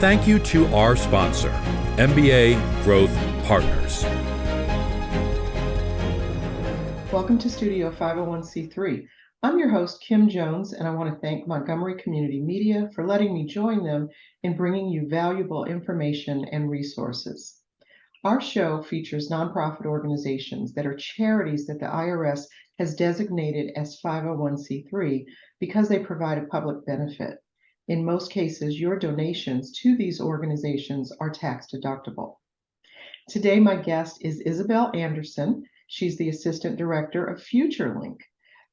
thank you to our sponsor, MBA Growth Partners. Welcome to Studio 501c3. I'm your host, Kim Jones, and I want to thank Montgomery Community Media for letting me join them in bringing you valuable information and resources. Our show features nonprofit organizations that are charities that the IRS has designated as 501c3 because they provide a public benefit. In most cases, your donations to these organizations are tax deductible. Today, my guest is Isabel Anderson. She's the Assistant Director of FutureLink.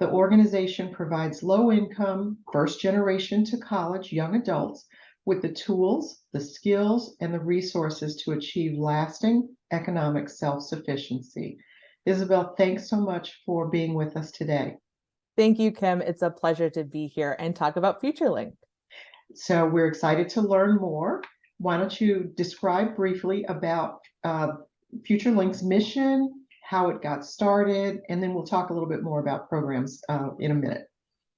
The organization provides low-income, first-generation to college young adults with the tools, the skills, and the resources to achieve lasting economic self-sufficiency. Isabel, thanks so much for being with us today. Thank you, Kim. It's a pleasure to be here and talk about FutureLink. So we're excited to learn more. Why don't you describe briefly about FutureLink's mission, how it got started, and then we'll talk a little bit more about programs in a minute.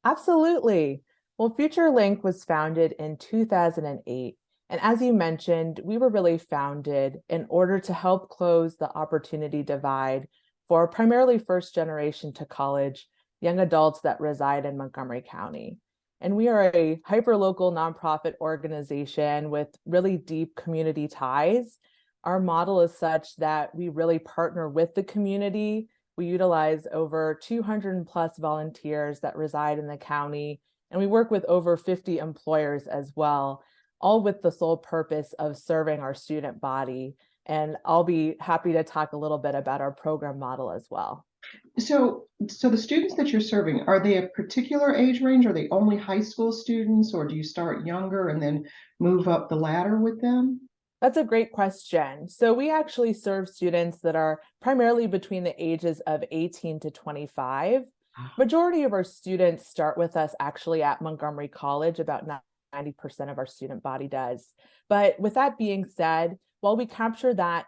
Absolutely. Well, FutureLink was founded in 2008. And as you mentioned, we were really founded in order to help close the opportunity divide for primarily first generation to college young adults that reside in Montgomery County. And we are a hyperlocal nonprofit organization with really deep community ties. Our model is such that we really partner with the community. We utilize over 200 plus volunteers that reside in the county, and we work with over 50 employers as well, all with the sole purpose of serving our student body. And I'll be happy to talk a little bit about our program model as well. So the students that you're serving, are they a particular age range? Are they only high school students, or do you start younger and then move up the ladder with them? That's a great question. So we actually serve students that are primarily between the ages of 18 to 25. Majority of our students start with us actually at Montgomery College, about 90% of our student body does. But with that being said, while we capture that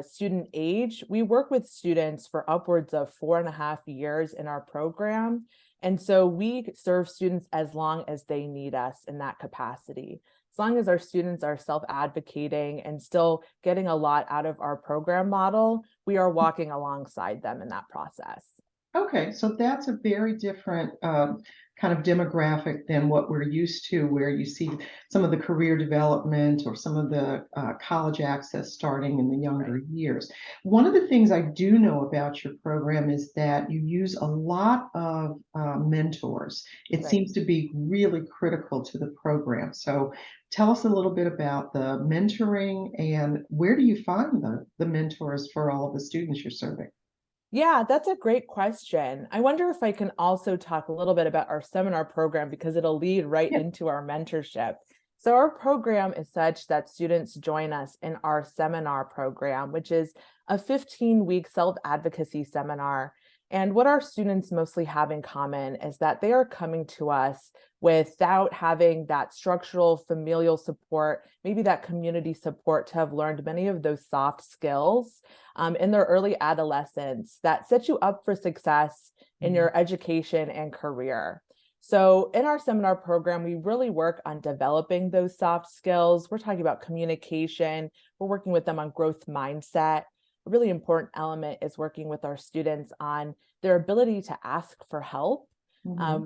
student age, we work with students for upwards of 4.5 years in our program. And so we serve students as long as they need us in that capacity. As long as our students are self-advocating and still getting a lot out of our program model, we are walking alongside them in that process. Okay, so that's a very different kind of demographic than what we're used to, where you see some of the career development or some of the college access starting in the younger years. One of the things I do know about your program is that you use a lot of mentors. It seems to be really critical to the program. So tell us a little bit about the mentoring, and where do you find the mentors for all of the students you're serving? Yeah, that's a great question. I wonder if I can also talk a little bit about our seminar program, because it'll lead right into our mentorship. So our program is such that students join us in our seminar program, which is a 15-week self-advocacy seminar. And what our students mostly have in common is that they are coming to us without having that structural familial support, maybe that community support, to have learned many of those soft skills in their early adolescence that set you up for success in your education and career. So in our seminar program, we really work on developing those soft skills. We're talking about communication. We're working with them on growth mindset. A really important element is working with our students on their ability to ask for help.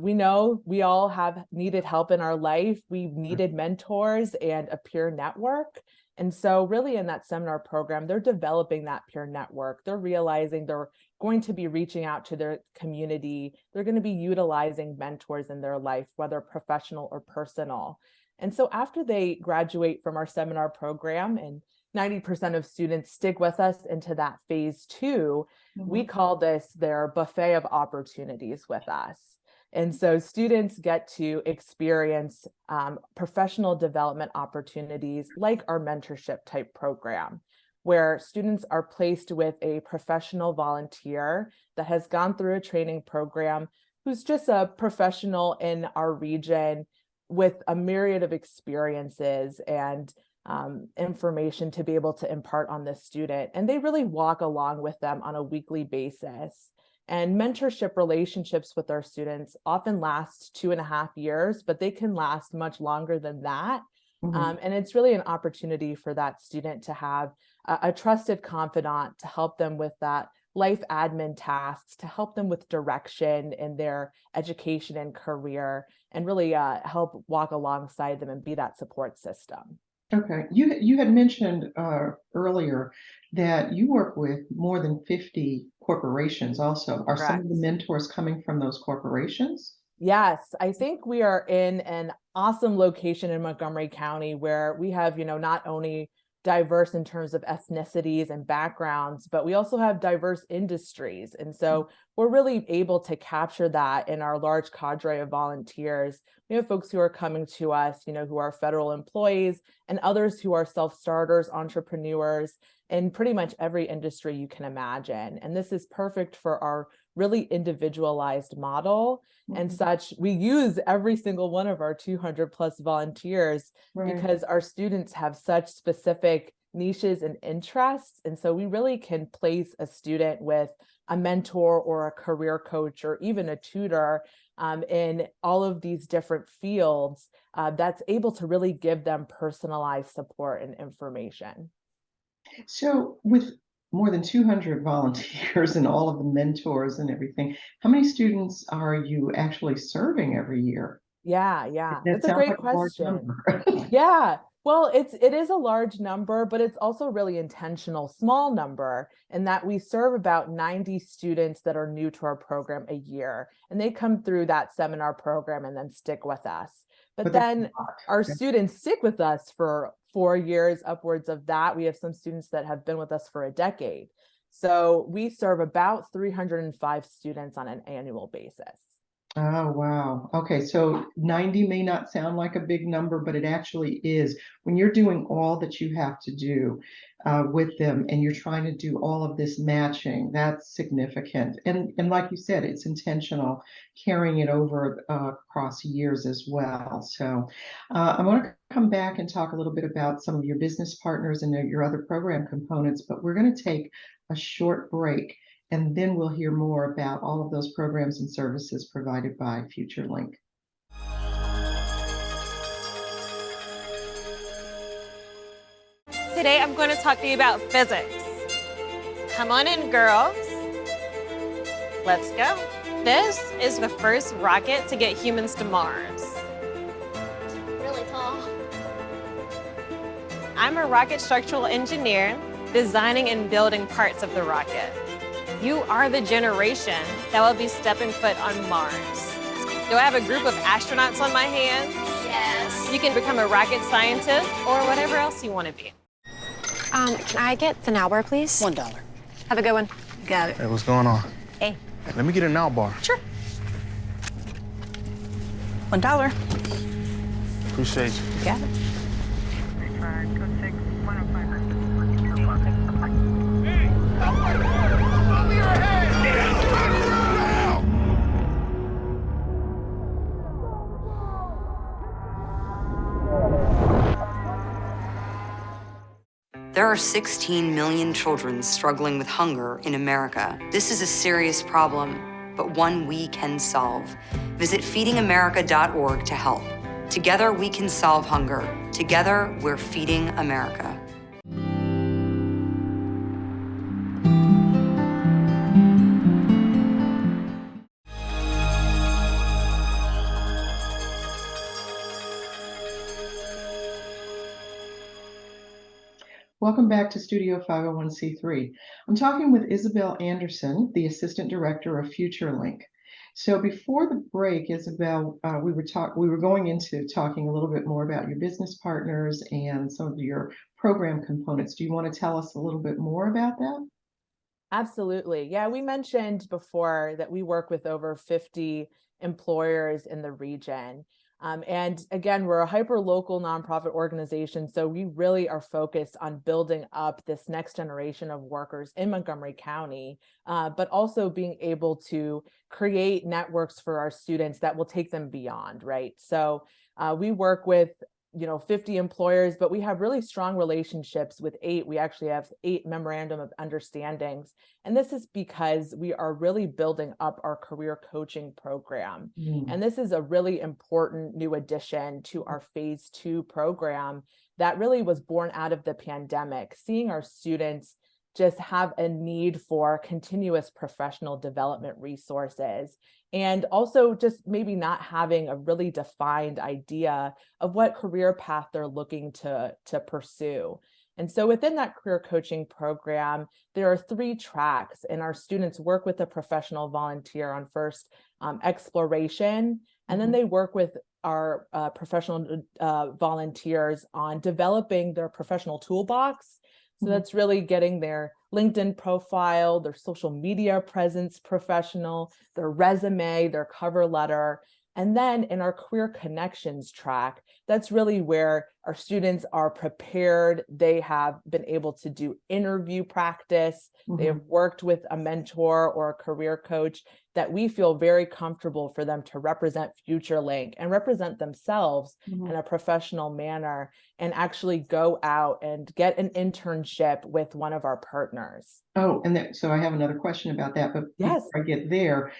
We know we all have needed help in our life. We've needed mentors and a peer network. And so really in that seminar program, they're developing that peer network. They're realizing they're going to be reaching out to their community. They're going to be utilizing mentors in their life, whether professional or personal. And so after they graduate from our seminar program, and 90% of students stick with us into that phase 2, we call this their buffet of opportunities with us. And so students get to experience professional development opportunities like our mentorship type program, where students are placed with a professional volunteer that has gone through a training program, who's just a professional in our region with a myriad of experiences and information to be able to impart on this student. And they really walk along with them on a weekly basis. And mentorship relationships with our students often last 2.5 years, but they can last much longer than that. And it's really an opportunity for that student to have a trusted confidant to help them with that life admin tasks, to help them with direction in their education and career, and really help walk alongside them and be that support system. Okay. You had mentioned earlier that you work with more than 50 corporations also. Are some of the mentors coming from those corporations? Yes, I think we are in an awesome location in Montgomery County where we have, not only diverse in terms of ethnicities and backgrounds, but we also have diverse industries. And so we're really able to capture that in our large cadre of volunteers. We have folks who are coming to us, who are federal employees, and others who are self-starters, entrepreneurs, in pretty much every industry you can imagine. And this is perfect for our really individualized model. And such, we use every single one of our 200 plus volunteers because our students have such specific niches and interests. And so we really can place a student with a mentor or a career coach or even a tutor in all of these different fields that's able to really give them personalized support and information. So with more than 200 volunteers and all of the mentors and everything, how many students are you actually serving every year? Yeah. That That's a sounds great like a large question. number. Yeah. Well, it is a large number, but it's also really intentional, small number, in that we serve about 90 students that are new to our program a year, and they come through that seminar program and then stick with us. But then our students stick with us for 4 years, upwards of that. We have some students that have been with us for a decade. So we serve about 305 students on an annual basis. Oh, wow. Okay, so 90 may not sound like a big number, but it actually is. When you're doing all that you have to do with them and you're trying to do all of this matching, that's significant. And like you said, it's intentional, carrying it over across years as well. So I want to come back and talk a little bit about some of your business partners and your other program components, but we're going to take a short break. And then we'll hear more about all of those programs and services provided by FutureLink. Today I'm going to talk to you about physics. Come on in, girls. Let's go. This is the first rocket to get humans to Mars. Really tall. I'm a rocket structural engineer, designing and building parts of the rocket. You are the generation that will be stepping foot on Mars. Do I have a group of astronauts on my hands? Yes. You can become a rocket scientist or whatever else you want to be. Can I get the now bar, please? $1. Have a good one. Got it. Hey, what's going on? Hey. Let me get a now bar. Sure. $1. Appreciate you. You got it. There are 16 million children struggling with hunger in America. This is a serious problem, but one we can solve. Visit feedingamerica.org to help. Together we can solve hunger. Together we're feeding America. Welcome back to Studio 501c3. I'm talking with Isabel Anderson, the Assistant Director of FutureLink. So before the break, Isabel, we were going into talking a little bit more about your business partners and some of your program components. Do you want to tell us a little bit more about that? Absolutely. Yeah, we mentioned before that we work with over 50 employers in the region. And again, we're a hyper-local nonprofit organization, so we really are focused on building up this next generation of workers in Montgomery County, but also being able to create networks for our students that will take them beyond, right? So we work with 50 employers, but we have really strong relationships with 8. We actually have 8 memorandum of understandings. And this is because we are really building up our career coaching program. And this is a really important new addition to our phase 2 program that really was born out of the pandemic, seeing our students just have a need for continuous professional development resources, and also just maybe not having a really defined idea of what career path they're looking to pursue. And so within that career coaching program, there are 3 tracks, and our students work with a professional volunteer on first exploration, and then they work with our professional volunteers on developing their professional toolbox. So that's really getting their LinkedIn profile, their social media presence professional, their resume, their cover letter. And then in our career connections track, that's really where our students are prepared. They have been able to do interview practice. They have worked with a mentor or a career coach that we feel very comfortable for them to represent FutureLink and represent themselves in a professional manner, and actually go out and get an internship with one of our partners. Oh, and so I have another question about that, but Yes. before I get there,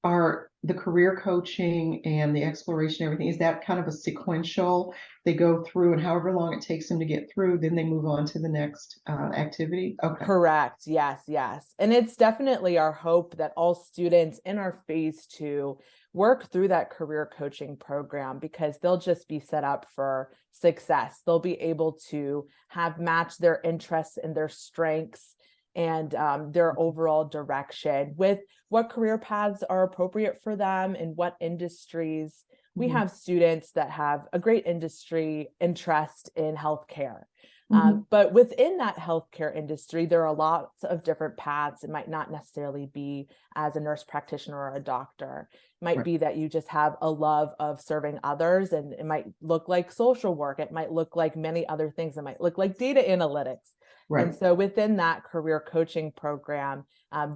are the career coaching and the exploration, everything, is that kind of a sequential? They go through, and however long it takes them to get through, then they move on to the next activity? Okay. Correct. Yes, yes. And it's definitely our hope that all students in our phase 2 work through that career coaching program, because they'll just be set up for success. They'll be able to have matched their interests and their strengths and their overall direction with what career paths are appropriate for them in what industries. We have students that have a great industry interest in healthcare. But within that healthcare industry, there are lots of different paths. It might not necessarily be as a nurse practitioner or a doctor. It might be that you just have a love of serving others, and it might look like social work. It might look like many other things. It might look like data analytics. And so within that career coaching program,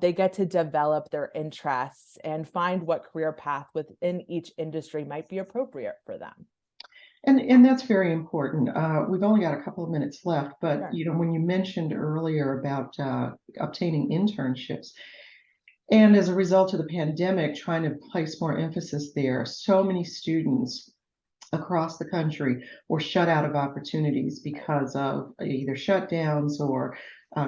they get to develop their interests and find what career path within each industry might be appropriate for them. And that's very important. We've only got a couple of minutes left, but Sure. when you mentioned earlier about obtaining internships, and as a result of the pandemic, trying to place more emphasis there, so many students across the country were shut out of opportunities because of either shutdowns or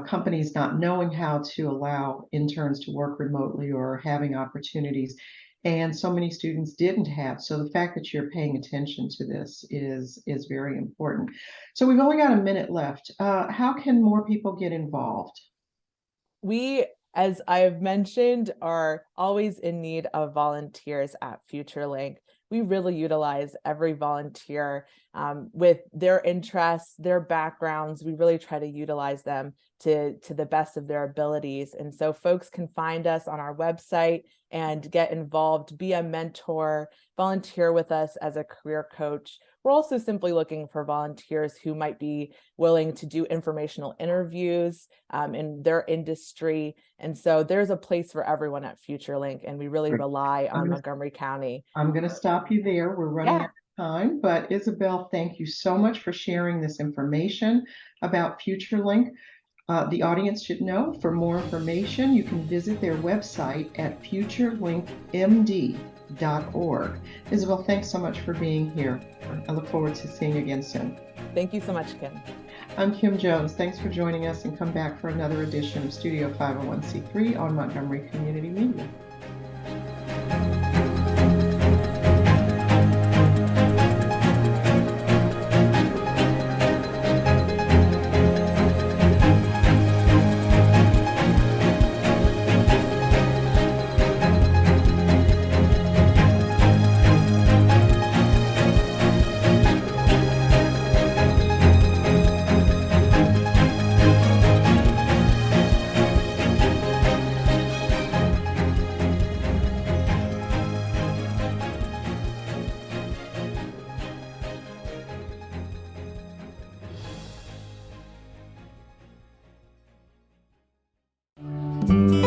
companies not knowing how to allow interns to work remotely or having opportunities. And so many students didn't have. So the fact that you're paying attention to this is very important. So we've only got a minute left. How can more people get involved? We, as I've mentioned, are always in need of volunteers at FutureLink. We really utilize every volunteer with their interests, their backgrounds. We really try to utilize them to the best of their abilities. And so folks can find us on our website and get involved, be a mentor, volunteer with us as a career coach. We're also simply looking for volunteers who might be willing to do informational interviews in their industry. And so there's a place for everyone at FutureLink, and we really rely on Montgomery County. I'm going to stop you there. We're running out of time, but Isabel, thank you so much for sharing this information about FutureLink. The audience should know, for more information, you can visit their website at futurelinkmd.org. Isabel, thanks so much for being here. I look forward to seeing you again soon. Thank you so much, Kim. I'm Kim Jones. Thanks for joining us, and come back for another edition of Studio 501c3 on Montgomery Community Media. Thank you.